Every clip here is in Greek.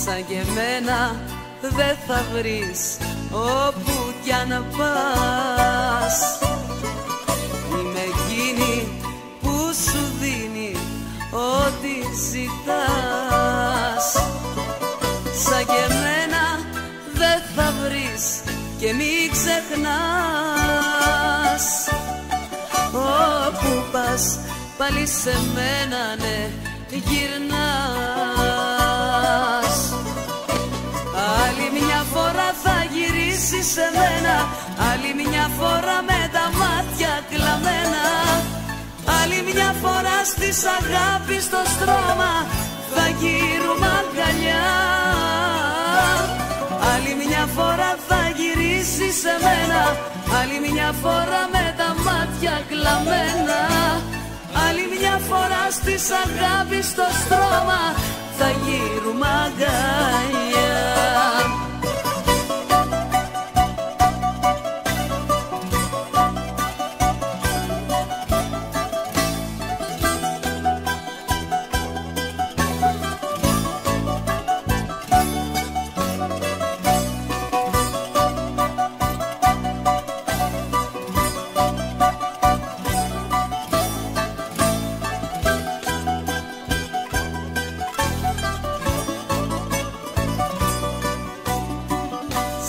σαν και εμένα δεν θα βρεις όπου κι αν πας. Είμαι εκείνη που σου δίνει ό,τι ζητάς. Σαν και εμένα δεν θα βρεις και μη ξεχνάς. Όπου πας πάλι σε μένα ναι γυρνάς. Άλλη μια φορά θα γυρίσεις σε μένα, άλλη μια φορά με τα μάτια κλαμμένα. Άλλη μια φορά στις αγάπης στο στρώμα θα γύρουμε αγκαλιά. Άλλη μια φορά θα γυρίσεις σε μένα, άλλη μια φορά με τα μάτια κλαμμένα. Άλλη μια φορά στις αγάπης στο στρώμα θα γύρουμε αγκαλιά.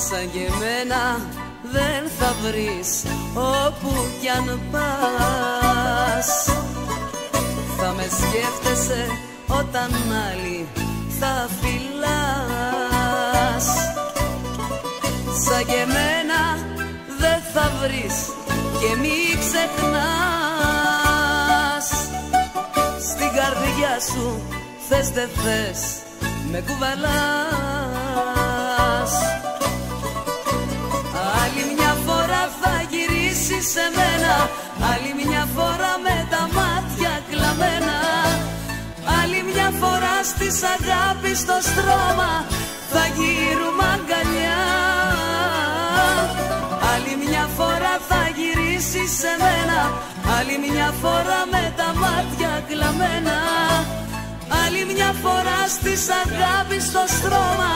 Σαν και εμένα δεν θα βρεις όπου κι αν πας. Θα με σκέφτεσαι όταν άλλοι θα φυλάς. Σαν και εμένα δεν θα βρεις και μη ξεχνάς. Στην καρδιά σου θες δεν θες με κουβαλάς. Άλλη μια φορά θα γυρίσεις σε μένα, άλλη μια φορά με τα μάτια κλαμμένα. Άλλη μια φορά στις αγάπης στο στρώμα θα γύρουμε αγκαλιά. Άλλη μια φορά θα γυρίσεις σε μένα, άλλη μια φορά με τα μάτια κλαμμένα. Άλλη μια φορά στις αγάπης στο στρώμα